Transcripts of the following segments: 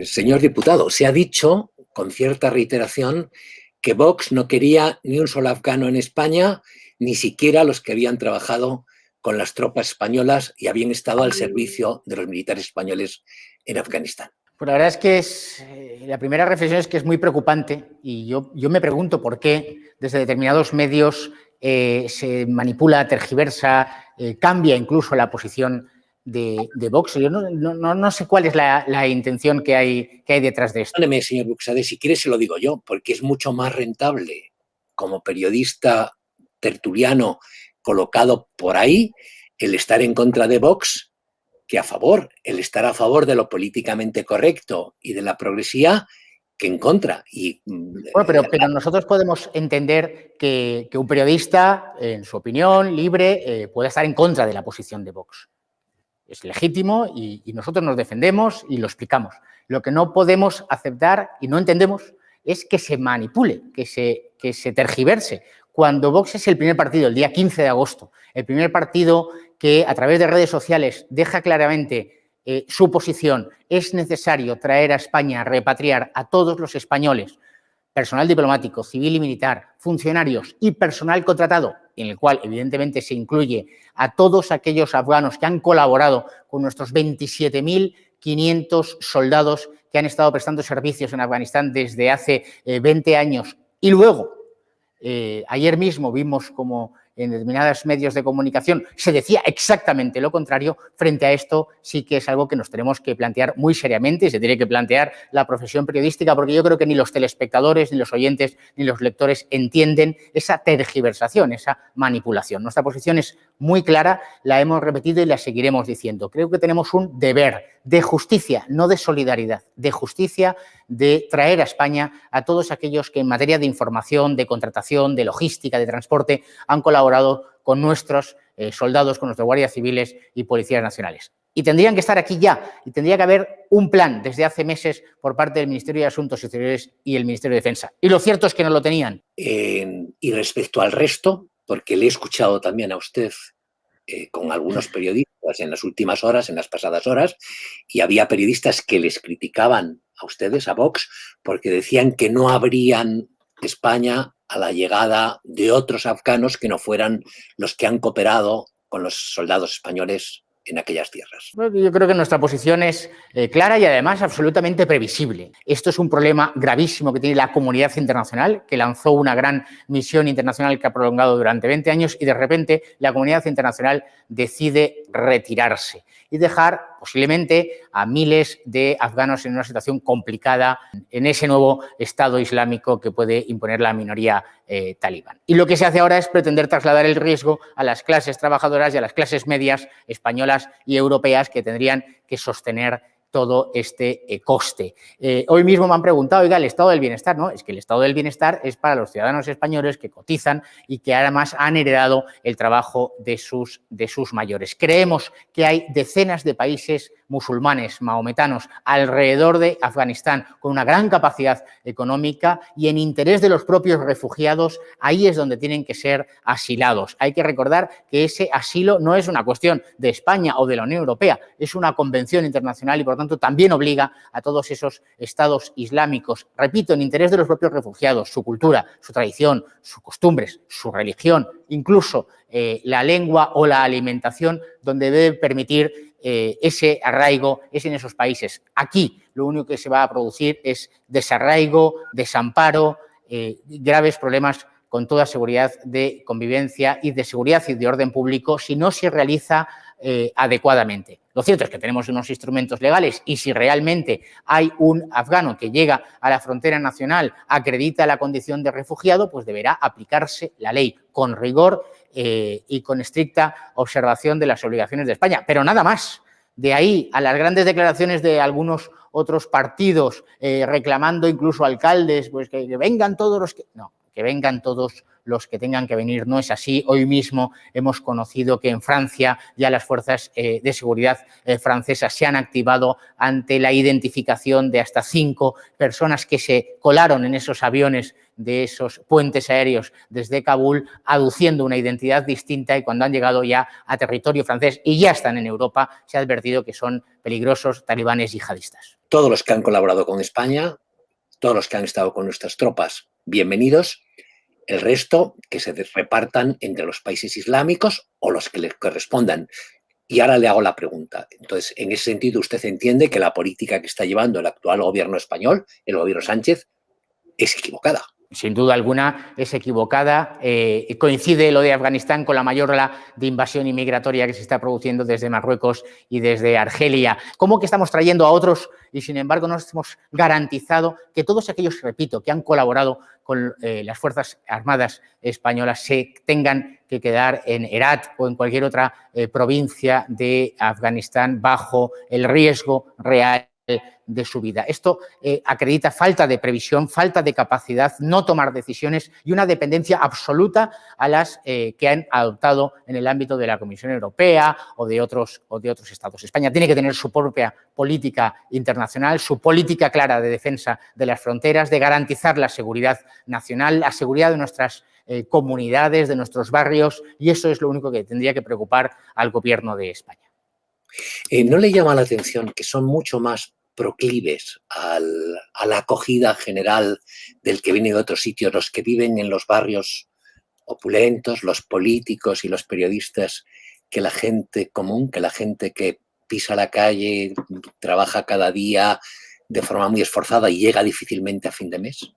Señor diputado, se ha dicho con cierta reiteración que Vox no quería ni un solo afgano en España, ni siquiera los que habían trabajado con las tropas españolas y habían estado al servicio de los militares españoles en Afganistán. Pues la verdad es que la primera reflexión es que es muy preocupante y yo me pregunto por qué desde determinados medios se manipula, tergiversa, cambia incluso la posición de Vox. Yo no sé cuál es la intención que hay detrás de esto. Perdóneme, señor Buxade, si quiere se lo digo yo, porque es mucho más rentable como periodista tertuliano colocado por ahí el estar en contra de Vox que a favor, el estar a favor de lo políticamente correcto y de la progresía que en contra. Bueno, pero nosotros podemos entender que un periodista, en su opinión, libre, pueda estar en contra de la posición de Vox. Es legítimo y nosotros nos defendemos y lo explicamos. Lo que no podemos aceptar y no entendemos es que se manipule, que se tergiverse. Cuando Vox es el primer partido, el día 15 de agosto, el primer partido que a través de redes sociales deja claramente su posición, es necesario traer a España, repatriar a todos los españoles, personal diplomático, civil y militar, funcionarios y personal contratado, en el cual evidentemente se incluye a todos aquellos afganos que han colaborado con nuestros 27.500 soldados que han estado prestando servicios en Afganistán desde hace 20 años. Y luego, ayer mismo vimos como en determinados medios de comunicación se decía exactamente lo contrario. Frente a esto sí que es algo que nos tenemos que plantear muy seriamente y se tiene que plantear la profesión periodística, porque yo creo que ni los telespectadores, ni los oyentes, ni los lectores entienden esa tergiversación, esa manipulación. Nuestra posición es muy clara, la hemos repetido y la seguiremos diciendo. Creo que tenemos un deber de justicia, no de solidaridad, de justicia, de traer a España a todos aquellos que en materia de información, de contratación, de logística, de transporte, han colaborado con nuestros soldados, con nuestros guardias civiles y policías nacionales. Y tendrían que estar aquí ya, y tendría que haber un plan desde hace meses por parte del Ministerio de Asuntos Exteriores y el Ministerio de Defensa. Y lo cierto es que no lo tenían. Y respecto al resto, porque le he escuchado también a usted con algunos periodistas en las últimas horas, en las pasadas horas, y había periodistas que les criticaban a ustedes, a Vox, porque decían que no abrían España a la llegada de otros afganos que no fueran los que han cooperado con los soldados españoles en aquellas tierras. Yo creo que nuestra posición es clara y además absolutamente previsible. Esto es un problema gravísimo que tiene la comunidad internacional, que lanzó una gran misión internacional que ha prolongado durante 20 años y de repente la comunidad internacional decide retirarse y dejar posiblemente a miles de afganos en una situación complicada en ese nuevo Estado islámico que puede imponer la minoría talibán. Y lo que se hace ahora es pretender trasladar el riesgo a las clases trabajadoras y a las clases medias españolas y europeas que tendrían que sostener todo este coste. Hoy mismo me han preguntado, oiga, el estado del bienestar, ¿no? Es que el estado del bienestar es para los ciudadanos españoles que cotizan y que además han heredado el trabajo de sus mayores. Creemos que hay decenas de países musulmanes, mahometanos, alrededor de Afganistán, con una gran capacidad económica y en interés de los propios refugiados, ahí es donde tienen que ser asilados. Hay que recordar que ese asilo no es una cuestión de España o de la Unión Europea, es una convención internacional y por tanto también obliga a todos esos estados islámicos, repito, en interés de los propios refugiados, su cultura, su tradición, sus costumbres, su religión, incluso la lengua o la alimentación, donde debe permitir ese arraigo es en esos países. Aquí lo único que se va a producir es desarraigo, desamparo, graves problemas con toda seguridad de convivencia y de seguridad y de orden público si no se realiza adecuadamente. Lo cierto es que tenemos unos instrumentos legales y si realmente hay un afgano que llega a la frontera nacional, acredita la condición de refugiado, pues deberá aplicarse la ley con rigor y con estricta observación de las obligaciones de España. Pero nada más. De ahí a las grandes declaraciones de algunos otros partidos reclamando incluso alcaldes, pues que vengan todos los que... No. que vengan todos los que tengan que venir. No es así. Hoy mismo hemos conocido que en Francia ya las fuerzas de seguridad francesas se han activado ante la identificación de hasta 5 personas que se colaron en esos aviones de esos puentes aéreos desde Kabul, aduciendo una identidad distinta, y cuando han llegado ya a territorio francés y ya están en Europa, se ha advertido que son peligrosos talibanes yihadistas. Todos los que han colaborado con España, todos los que han estado con nuestras tropas, bienvenidos. El resto, que se repartan entre los países islámicos o los que les correspondan. Y ahora le hago la pregunta. Entonces, en ese sentido, ¿usted entiende que la política que está llevando el actual gobierno español, el gobierno Sánchez, es equivocada? Sin duda alguna es equivocada. Coincide lo de Afganistán con la mayor ola de invasión inmigratoria que se está produciendo desde Marruecos y desde Argelia. ¿Cómo que estamos trayendo a otros y, sin embargo, no hemos garantizado que todos aquellos, repito, que han colaborado con las Fuerzas Armadas españolas se tengan que quedar en Herat o en cualquier otra provincia de Afganistán bajo el riesgo real de su vida? Esto acredita falta de previsión, falta de capacidad, no tomar decisiones y una dependencia absoluta a las que han adoptado en el ámbito de la Comisión Europea o de otros estados. España tiene que tener su propia política internacional, su política clara de defensa de las fronteras, de garantizar la seguridad nacional, la seguridad de nuestras comunidades, de nuestros barrios, y eso es lo único que tendría que preocupar al gobierno de España. ¿No le llama la atención que son mucho más proclives a la acogida general del que viene de otros sitios, los que viven en los barrios opulentos, los políticos y los periodistas, que la gente común, que la gente que pisa la calle, trabaja cada día de forma muy esforzada y llega difícilmente a fin de mes?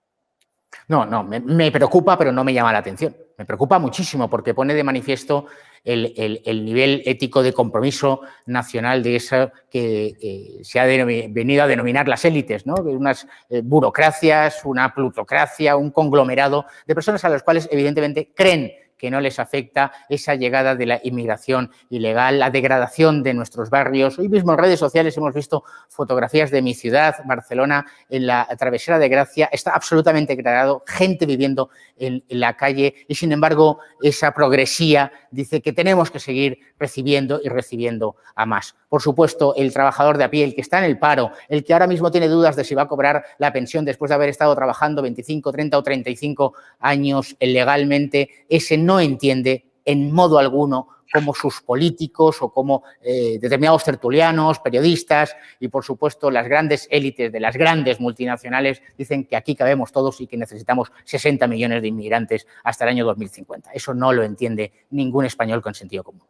No, me preocupa, pero no me llama la atención. Me preocupa muchísimo porque pone de manifiesto el nivel ético de compromiso nacional de eso que se ha venido a denominar las élites, ¿no? Unas burocracias, una plutocracia, un conglomerado de personas a las cuales evidentemente creen que no les afecta esa llegada de la inmigración ilegal, la degradación de nuestros barrios. Hoy mismo en redes sociales hemos visto fotografías de mi ciudad, Barcelona, en la Travesera de Gracia. Está absolutamente degradado, gente viviendo en la calle y, sin embargo, esa progresía dice que tenemos que seguir recibiendo y recibiendo a más. Por supuesto, el trabajador de a pie, el que está en el paro, el que ahora mismo tiene dudas de si va a cobrar la pensión después de haber estado trabajando 25, 30 o 35 años legalmente, ese no entiende en modo alguno cómo sus políticos o cómo determinados tertulianos, periodistas y, por supuesto, las grandes élites de las grandes multinacionales dicen que aquí cabemos todos y que necesitamos 60 millones de inmigrantes hasta el año 2050. Eso no lo entiende ningún español con sentido común.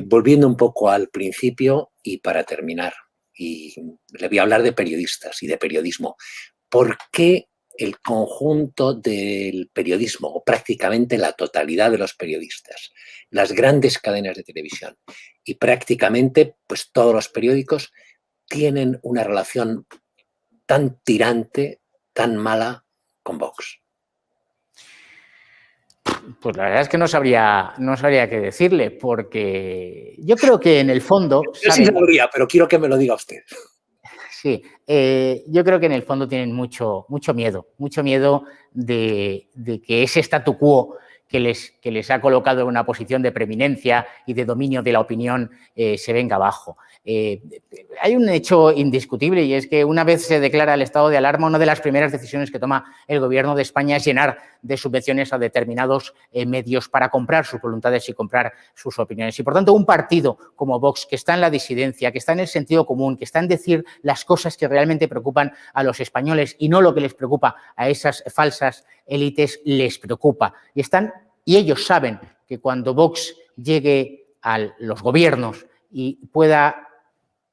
Volviendo un poco al principio y para terminar, y le voy a hablar de periodistas y de periodismo. ¿Por qué el conjunto del periodismo, o prácticamente la totalidad de los periodistas, las grandes cadenas de televisión y prácticamente pues todos los periódicos tienen una relación tan tirante, tan mala con Vox? Pues la verdad es que no sabría qué decirle, porque yo creo que en el fondo... Yo sí sabría, pero quiero que me lo diga usted. Sí, yo creo que en el fondo tienen mucho miedo de que ese statu quo que les ha colocado en una posición de preeminencia y de dominio de la opinión se venga abajo. Hay un hecho indiscutible y es que una vez se declara el estado de alarma, una de las primeras decisiones que toma el gobierno de España es llenar de subvenciones a determinados medios para comprar sus voluntades y comprar sus opiniones. Y, por tanto, un partido como Vox, que está en la disidencia, que está en el sentido común, que está en decir las cosas que realmente preocupan a los españoles y no lo que les preocupa a esas falsas élites, les preocupa. Y ellos saben que cuando Vox llegue a los gobiernos y pueda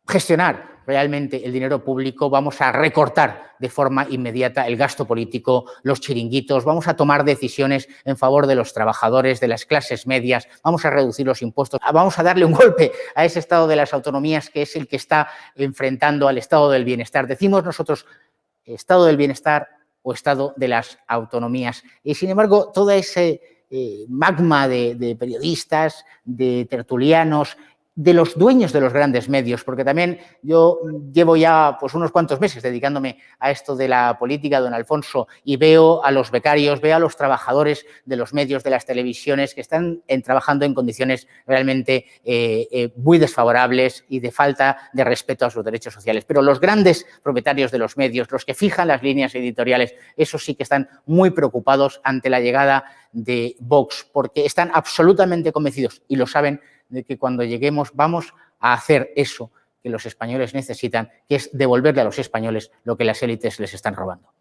gestionar realmente el dinero público, vamos a recortar de forma inmediata el gasto político, los chiringuitos, vamos a tomar decisiones en favor de los trabajadores, de las clases medias, vamos a reducir los impuestos, vamos a darle un golpe a ese estado de las autonomías que es el que está enfrentando al estado del bienestar. Decimos nosotros estado del bienestar o estado de las autonomías. Y, sin embargo, todo ese magma de periodistas, de tertulianos, de los dueños de los grandes medios, porque también yo llevo ya pues unos cuantos meses dedicándome a esto de la política, don Alfonso, y veo a los becarios, veo a los trabajadores de los medios, de las televisiones, que están trabajando en condiciones realmente muy desfavorables y de falta de respeto a sus derechos sociales. Pero los grandes propietarios de los medios, los que fijan las líneas editoriales, esos sí que están muy preocupados ante la llegada de Vox, porque están absolutamente convencidos, y lo saben, de que cuando lleguemos vamos a hacer eso que los españoles necesitan, que es devolverle a los españoles lo que las élites les están robando.